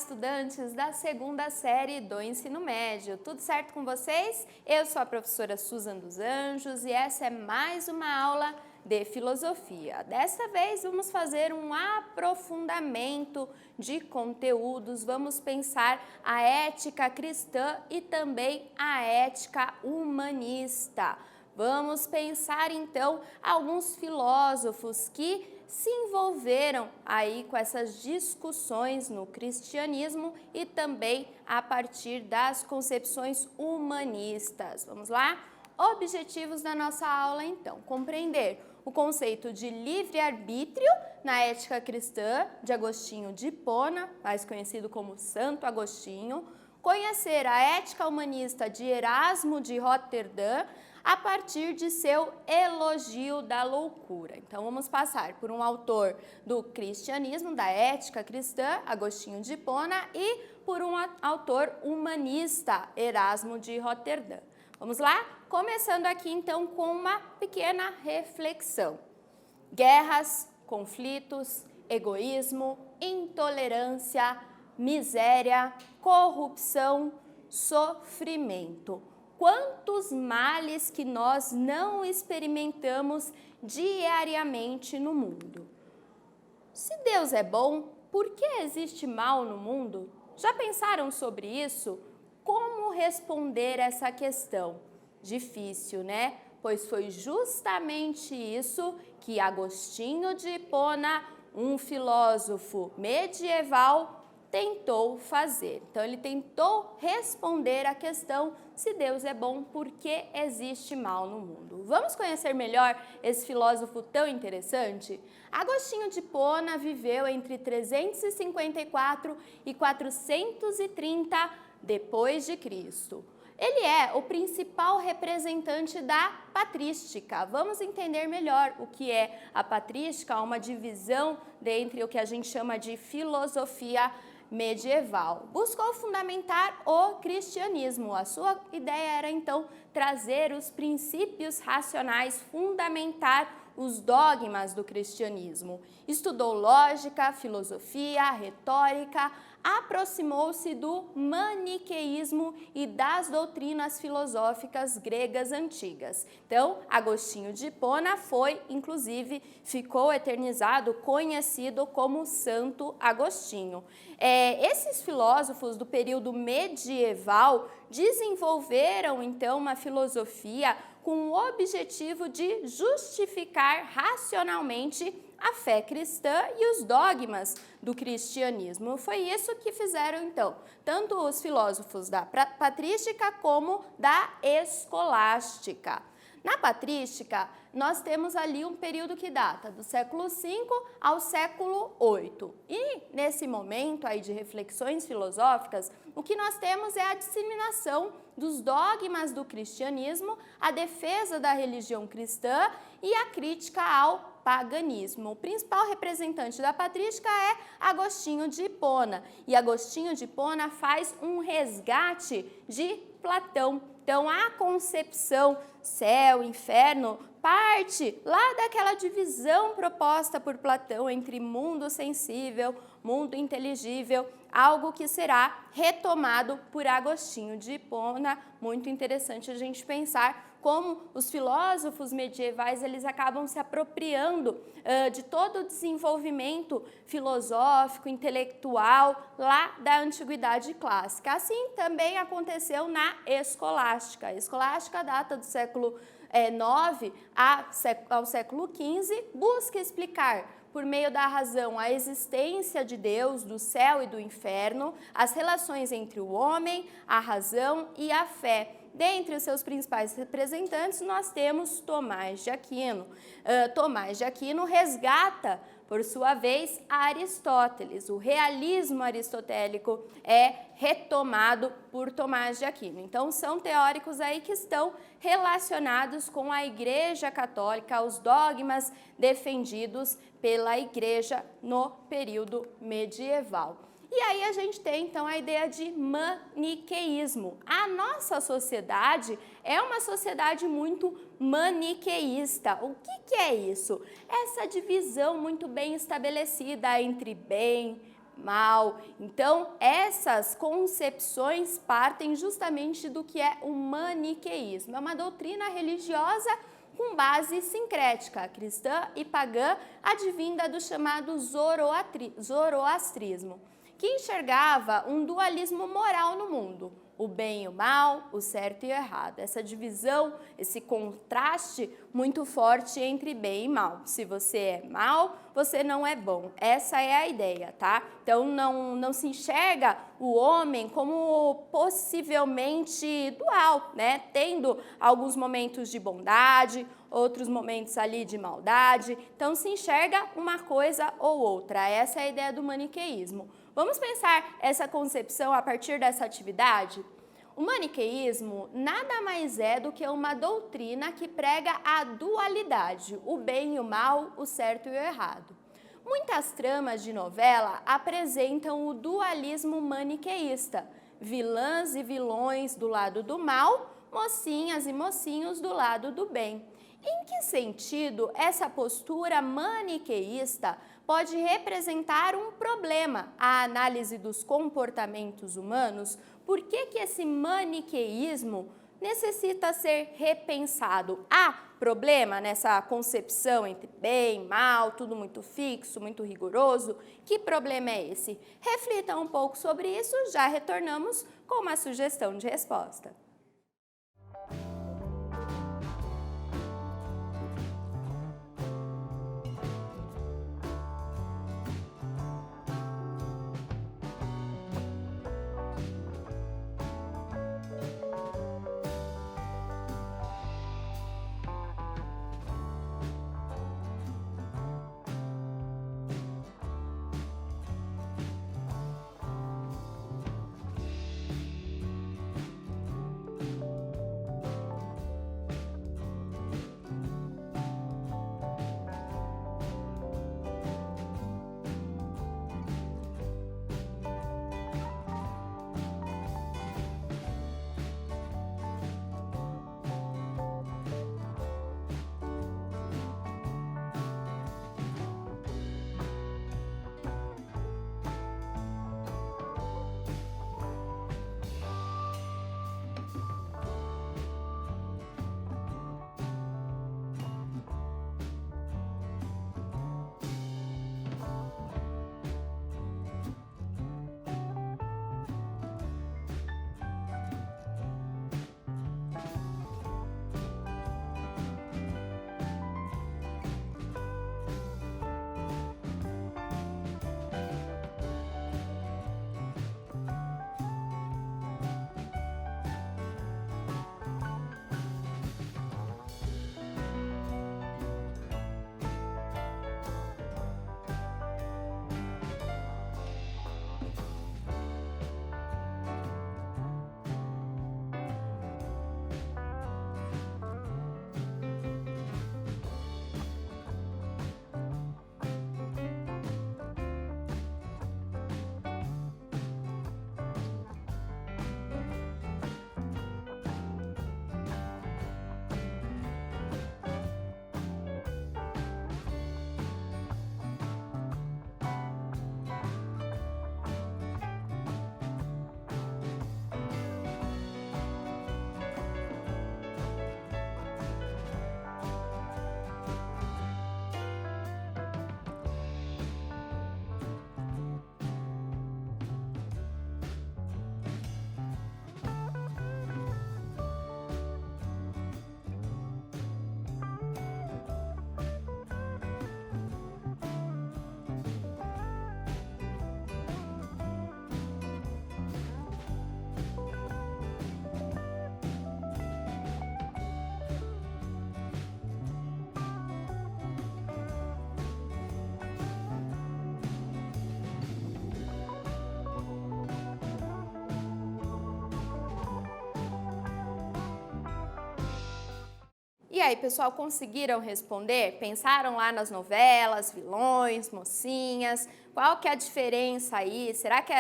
estudantes da segunda série do ensino médio. Tudo certo com vocês? Eu sou a professora Susan dos Anjos e essa é mais uma aula de filosofia. Desta vez vamos fazer um aprofundamento de conteúdos, vamos pensar a ética cristã e também a ética humanista. Vamos pensar então alguns filósofos que se envolveram aí com essas discussões no cristianismo e também a partir das concepções humanistas. Vamos lá? Objetivos da nossa aula então: compreender o conceito de livre-arbítrio na ética cristã de Agostinho de Hipona, mais conhecido como Santo Agostinho, conhecer a ética humanista de Erasmo de Roterdã, a partir de seu elogio da loucura. Então, vamos passar por um autor do cristianismo, da ética cristã, Agostinho de Hipona, e por um autor humanista, Erasmo de Roterdã. Vamos lá? Começando aqui, então, com uma pequena reflexão. Guerras, conflitos, egoísmo, intolerância, miséria, corrupção, sofrimento. Quantos males que nós não experimentamos diariamente no mundo. Se Deus é bom, por que existe mal no mundo? Já pensaram sobre isso? Como responder essa questão? Difícil, né? Pois foi justamente isso que Agostinho de Hipona, um filósofo medieval, tentou fazer. Então, ele tentou responder a questão: se Deus é bom, por que existe mal no mundo? Vamos conhecer melhor esse filósofo tão interessante? Agostinho de Hipona viveu entre 354 e 430 depois de Cristo. Ele é o principal representante da patrística. Vamos entender melhor o que é a patrística, uma divisão dentre o que a gente chama de filosofia medieval. Buscou fundamentar o cristianismo. A sua ideia era, então, trazer os princípios racionais, fundamentar os dogmas do cristianismo. Estudou lógica, filosofia, retórica, aproximou-se do maniqueísmo e das doutrinas filosóficas gregas antigas. Então, Agostinho de Hipona foi, inclusive, ficou eternizado, conhecido como Santo Agostinho. Esses filósofos do período medieval desenvolveram, então, uma filosofia com o objetivo de justificar racionalmente a fé cristã e os dogmas do cristianismo. Foi isso que fizeram, então, tanto os filósofos da patrística como da escolástica. Na patrística, nós temos ali um período que data do século V ao século VIII. E nesse momento aí de reflexões filosóficas, o que nós temos é a disseminação dos dogmas do cristianismo, a defesa da religião cristã e a crítica ao paganismo. O principal representante da patrística é Agostinho de Hipona. E Agostinho de Hipona faz um resgate de Platão. Então, a concepção céu, inferno, parte lá daquela divisão proposta por Platão entre mundo sensível, mundo inteligível, algo que será retomado por Agostinho de Hipona. Muito interessante a gente pensar como os filósofos medievais eles acabam se apropriando de todo o desenvolvimento filosófico, intelectual lá da antiguidade clássica. Assim também aconteceu na escolástica. A escolástica data do século IX ao século XV, busca explicar por meio da razão a existência de Deus, do céu e do inferno, as relações entre o homem, a razão e a fé. Dentre os seus principais representantes, nós temos Tomás de Aquino. Tomás de Aquino resgata, por sua vez, Aristóteles. O realismo aristotélico é retomado por Tomás de Aquino. Então, são teóricos aí que estão relacionados com a Igreja Católica, os dogmas defendidos pela Igreja no período medieval. E aí a gente tem, então, a ideia de maniqueísmo. A nossa sociedade é uma sociedade muito maniqueísta. O que é isso? Essa divisão muito bem estabelecida entre bem, mal. Então, essas concepções partem justamente do que é o maniqueísmo. É uma doutrina religiosa com base sincrética, cristã e pagã, advinda do chamado zoroastrismo, que enxergava um dualismo moral no mundo, o bem e o mal, o certo e o errado. Essa divisão, esse contraste muito forte entre bem e mal. Se você é mal, você não é bom. Essa é a ideia, tá? Então não se enxerga o homem como possivelmente dual, né? Tendo alguns momentos de bondade, outros momentos ali de maldade. Então se enxerga uma coisa ou outra. Essa é a ideia do maniqueísmo. Vamos pensar essa concepção a partir dessa atividade? O maniqueísmo nada mais é do que uma doutrina que prega a dualidade, o bem e o mal, o certo e o errado. Muitas tramas de novela apresentam o dualismo maniqueísta, vilãs e vilões do lado do mal, mocinhas e mocinhos do lado do bem. Em que sentido essa postura maniqueísta pode representar um problema à análise dos comportamentos humanos? Por que esse maniqueísmo necessita ser repensado? Há problema nessa concepção entre bem e mal, tudo muito fixo, muito rigoroso? Que problema é esse? Reflita um pouco sobre isso, já retornamos com uma sugestão de resposta. E aí, pessoal, conseguiram responder? Pensaram lá nas novelas, vilões, mocinhas? Qual que é a diferença aí? Será que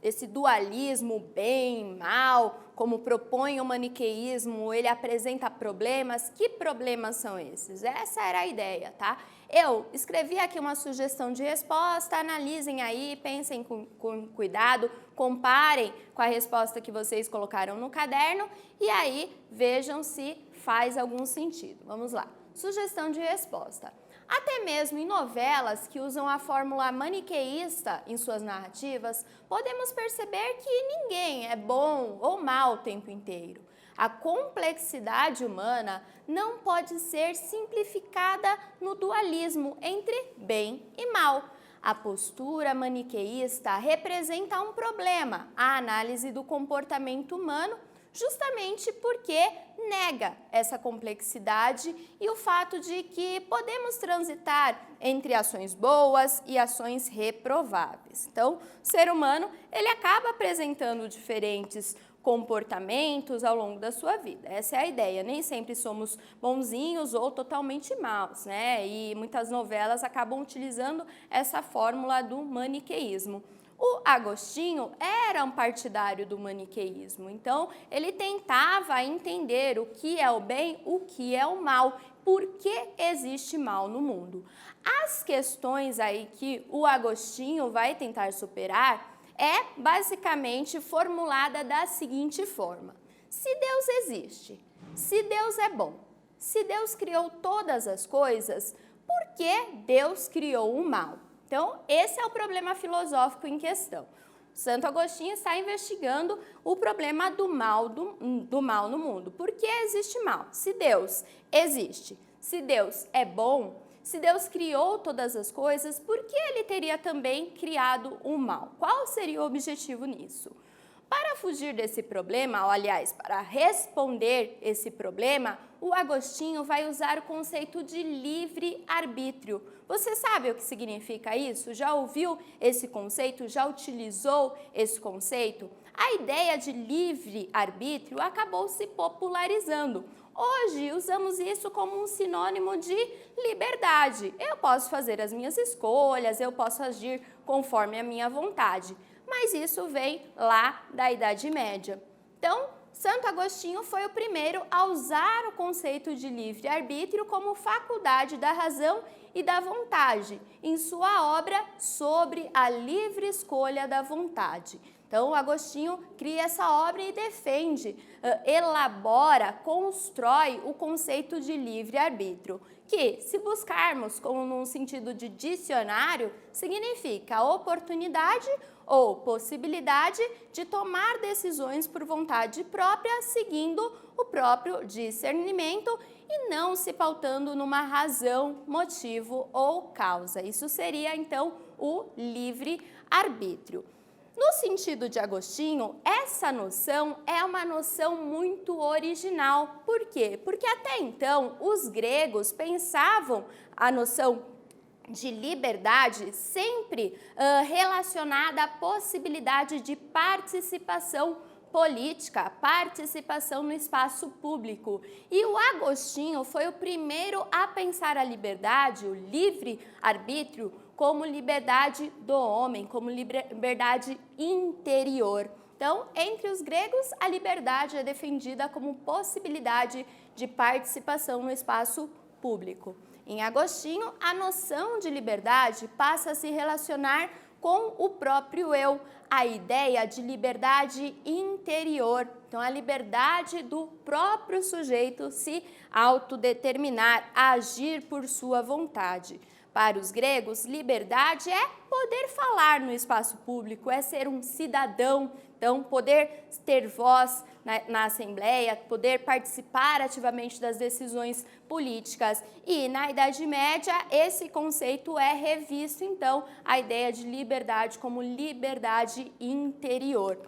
esse dualismo bem, mal, como propõe o maniqueísmo, ele apresenta problemas. Que problemas são esses? Essa era a ideia, tá? Eu escrevi aqui uma sugestão de resposta, analisem aí, pensem com cuidado, comparem com a resposta que vocês colocaram no caderno e aí vejam se faz algum sentido. Vamos lá. Sugestão de resposta. Até mesmo em novelas que usam a fórmula maniqueísta em suas narrativas, podemos perceber que ninguém é bom ou mal o tempo inteiro. A complexidade humana não pode ser simplificada no dualismo entre bem e mal. A postura maniqueísta representa um problema, a análise do comportamento humano, justamente porque nega essa complexidade e o fato de que podemos transitar entre ações boas e ações reprováveis. Então, o ser humano, ele acaba apresentando diferentes comportamentos ao longo da sua vida. Essa é a ideia, nem sempre somos bonzinhos ou totalmente maus, né? E muitas novelas acabam utilizando essa fórmula do maniqueísmo. O Agostinho era um partidário do maniqueísmo, então ele tentava entender o que é o bem, o que é o mal, por que existe mal no mundo. As questões aí que o Agostinho vai tentar superar é basicamente formulada da seguinte forma: se Deus existe, se Deus é bom, se Deus criou todas as coisas, por que Deus criou o mal? Então, esse é o problema filosófico em questão. Santo Agostinho está investigando o problema do mal no mundo. Por que existe mal? Se Deus existe, se Deus é bom, se Deus criou todas as coisas, por que ele teria também criado o mal? Qual seria o objetivo nisso? Para fugir desse problema, ou aliás, para responder esse problema, o Agostinho vai usar o conceito de livre-arbítrio. Você sabe o que significa isso? Já ouviu esse conceito? Já utilizou esse conceito? A ideia de livre-arbítrio acabou se popularizando. Hoje, usamos isso como um sinônimo de liberdade. Eu posso fazer as minhas escolhas, eu posso agir conforme a minha vontade. Mas isso vem lá da Idade Média. Então, Santo Agostinho foi o primeiro a usar o conceito de livre-arbítrio como faculdade da razão e da vontade, em sua obra Sobre a Livre Escolha da Vontade. Então, o Agostinho cria essa obra e defende, elabora, constrói o conceito de livre-arbítrio, que, se buscarmos como num sentido de dicionário, significa oportunidade ou possibilidade de tomar decisões por vontade própria, seguindo o próprio discernimento e não se pautando numa razão, motivo ou causa. Isso seria, então, o livre-arbítrio. No sentido de Agostinho, essa noção é uma noção muito original. Por quê? Porque até então os gregos pensavam a noção de liberdade sempre relacionada à possibilidade de participação política, participação no espaço público. E o Agostinho foi o primeiro a pensar a liberdade, o livre-arbítrio, como liberdade do homem, como liberdade interior. Então, entre os gregos, a liberdade é defendida como possibilidade de participação no espaço público. Em Agostinho, a noção de liberdade passa a se relacionar com o próprio eu, a ideia de liberdade interior. Então, a liberdade do próprio sujeito se autodeterminar, agir por sua vontade. Para os gregos, liberdade é poder falar no espaço público, é ser um cidadão, então poder ter voz na Assembleia, poder participar ativamente das decisões políticas. E na Idade Média, esse conceito é revisto, então, a ideia de liberdade como liberdade interior.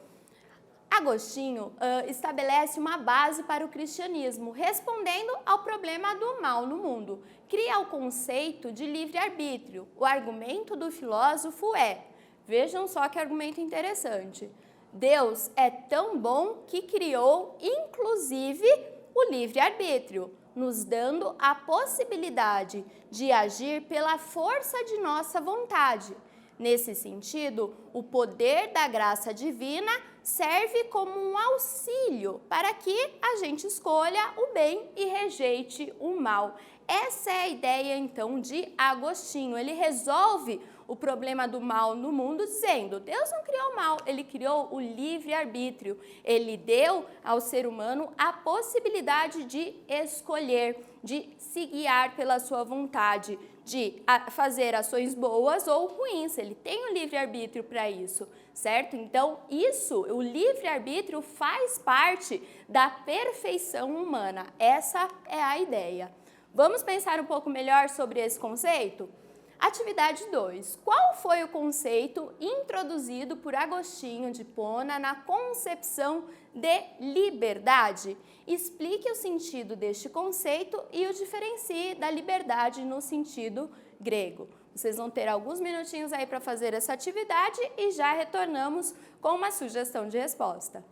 Agostinho estabelece uma base para o cristianismo, respondendo ao problema do mal no mundo. Cria o conceito de livre-arbítrio. O argumento do filósofo é, vejam só que argumento interessante, Deus é tão bom que criou, inclusive, o livre-arbítrio, nos dando a possibilidade de agir pela força de nossa vontade. Nesse sentido, o poder da graça divina serve como um auxílio para que a gente escolha o bem e rejeite o mal. Essa é a ideia, então, de Agostinho. Ele resolve o problema do mal no mundo dizendo: Deus não criou o mal, ele criou o livre-arbítrio. Ele deu ao ser humano a possibilidade de escolher, de se guiar pela sua vontade, de fazer ações boas ou ruins. Ele tem o livre-arbítrio para isso, certo? Então, o livre-arbítrio faz parte da perfeição humana. Essa é a ideia. Vamos pensar um pouco melhor sobre esse conceito? Atividade 2. Qual foi o conceito introduzido por Agostinho de Hipona na concepção de liberdade? Explique o sentido deste conceito e o diferencie da liberdade no sentido grego. Vocês vão ter alguns minutinhos aí para fazer essa atividade e já retornamos com uma sugestão de resposta.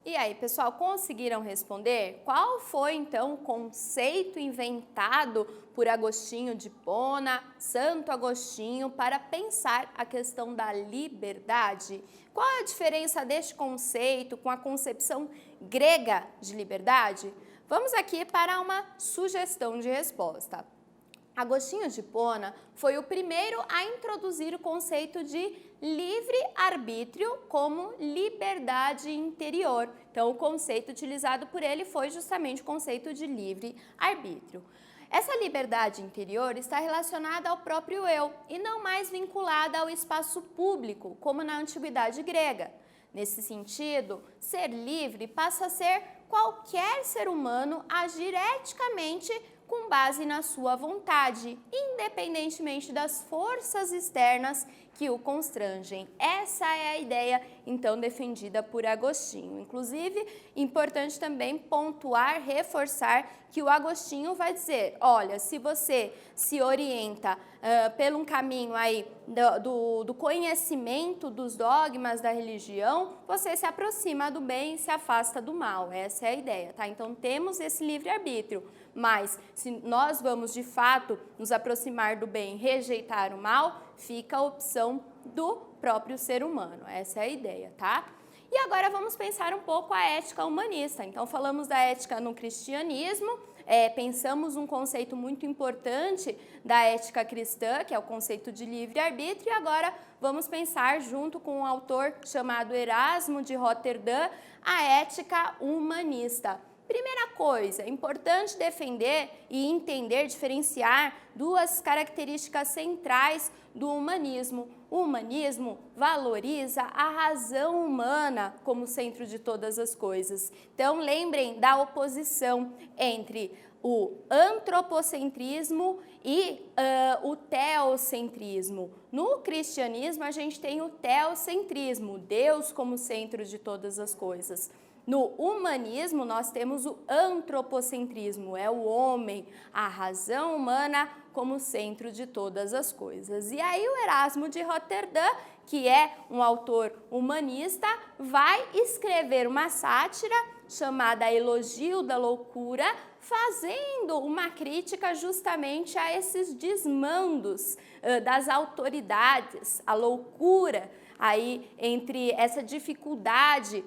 E aí, pessoal, conseguiram responder? Qual foi, então, o conceito inventado por Agostinho de Hipona, Santo Agostinho, para pensar a questão da liberdade? Qual é a diferença deste conceito com a concepção grega de liberdade? Vamos aqui para uma sugestão de resposta. Agostinho de Hipona foi o primeiro a introduzir o conceito de livre-arbítrio como liberdade interior. Então, o conceito utilizado por ele foi justamente o conceito de livre-arbítrio. Essa liberdade interior está relacionada ao próprio eu e não mais vinculada ao espaço público, como na antiguidade grega. Nesse sentido, ser livre passa a ser qualquer ser humano agir eticamente com base na sua vontade, independentemente das forças externas que o constrangem. Essa é a ideia, então, defendida por Agostinho. Inclusive, importante também pontuar, reforçar que o Agostinho vai dizer, olha, se você se orienta pelo um caminho aí do conhecimento dos dogmas da religião, você se aproxima do bem e se afasta do mal. Essa é a ideia, tá? Então, temos esse livre-arbítrio, mas se nós vamos, de fato, nos aproximar do bem e rejeitar o mal, fica a opção do próprio ser humano. Essa é a ideia, tá? E agora vamos pensar um pouco a ética humanista. Então, falamos da ética no cristianismo, pensamos um conceito muito importante da ética cristã, que é o conceito de livre-arbítrio, e agora vamos pensar, junto com um autor chamado Erasmo de Roterdã, a ética humanista. Primeira coisa, é importante defender e entender, diferenciar duas características centrais do humanismo. O humanismo valoriza a razão humana como centro de todas as coisas. Então, lembrem da oposição entre o antropocentrismo e o teocentrismo. No cristianismo, a gente tem o teocentrismo, Deus como centro de todas as coisas. No humanismo, nós temos o antropocentrismo, é o homem, a razão humana como centro de todas as coisas. E aí o Erasmo de Roterdã, que é um autor humanista, vai escrever uma sátira chamada Elogio da Loucura, fazendo uma crítica justamente a esses desmandos das autoridades, a loucura, aí entre essa dificuldade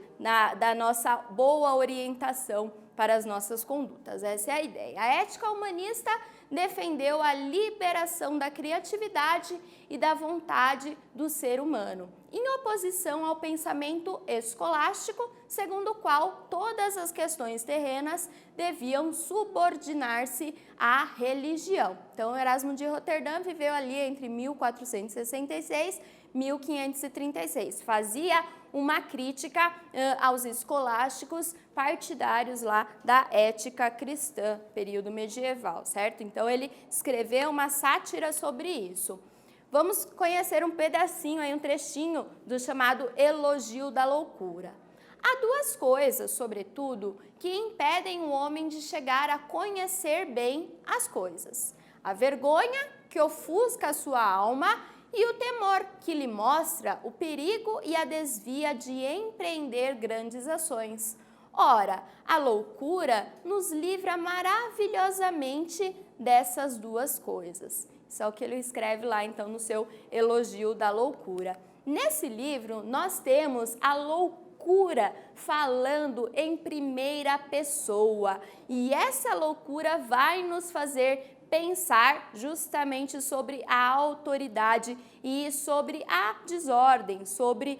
da nossa boa orientação para as nossas condutas. Essa é a ideia. A ética humanista defendeu a liberação da criatividade e da vontade do ser humano, em oposição ao pensamento escolástico, segundo o qual todas as questões terrenas deviam subordinar-se à religião. Então, Erasmo de Roterdã viveu ali entre 1466 e 1536. Fazia uma crítica aos escolásticos partidários lá da ética cristã, período medieval, certo? Então, ele escreveu uma sátira sobre isso. Vamos conhecer um pedacinho, aí, um trechinho do chamado Elogio da Loucura. Há duas coisas, sobretudo, que impedem o homem de chegar a conhecer bem as coisas: a vergonha, que ofusca a sua alma, e o temor, que lhe mostra o perigo e a desvia de empreender grandes ações. Ora, a loucura nos livra maravilhosamente dessas duas coisas. Isso é o que ele escreve lá, então, no seu Elogio da Loucura. Nesse livro, nós temos a loucura falando em primeira pessoa. E essa loucura vai nos fazer pensar justamente sobre a autoridade e sobre a desordem, sobre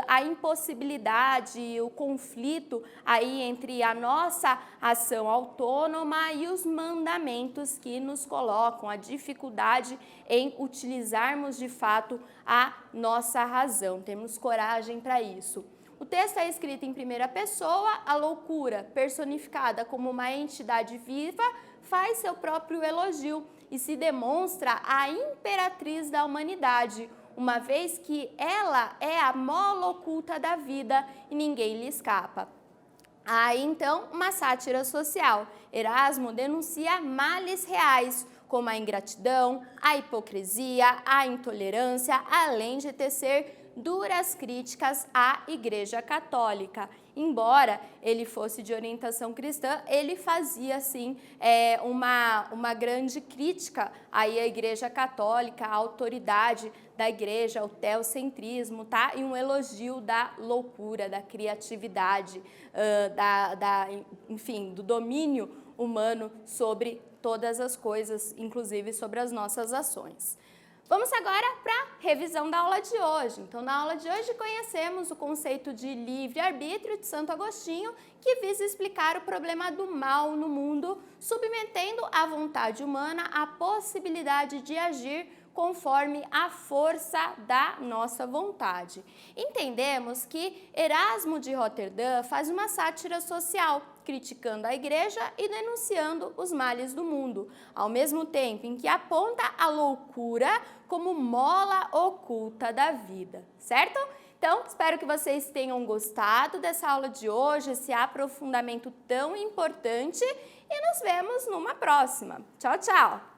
a impossibilidade, o conflito aí entre a nossa ação autônoma e os mandamentos que nos colocam, a dificuldade em utilizarmos de fato a nossa razão. Temos coragem para isso. O texto é escrito em primeira pessoa, a loucura, personificada como uma entidade viva, faz seu próprio elogio e se demonstra a imperatriz da humanidade, uma vez que ela é a mola oculta da vida e ninguém lhe escapa. Há então uma sátira social. Erasmo denuncia males reais, como a ingratidão, a hipocrisia, a intolerância, além de tecer duras críticas à Igreja Católica. Embora ele fosse de orientação cristã, ele fazia, sim, uma grande crítica aí à Igreja Católica, à autoridade da Igreja, ao teocentrismo, tá? E um elogio da loucura, da criatividade, enfim, do domínio humano sobre todas as coisas, inclusive sobre as nossas ações. Vamos agora para a revisão da aula de hoje. Então, na aula de hoje, conhecemos o conceito de livre-arbítrio de Santo Agostinho, que visa explicar o problema do mal no mundo, submetendo à vontade humana a possibilidade de agir conforme a força da nossa vontade. Entendemos que Erasmo de Roterdã faz uma sátira social, criticando a igreja e denunciando os males do mundo, ao mesmo tempo em que aponta a loucura como mola oculta da vida, certo? Então, espero que vocês tenham gostado dessa aula de hoje, esse aprofundamento tão importante, e nos vemos numa próxima. Tchau, tchau!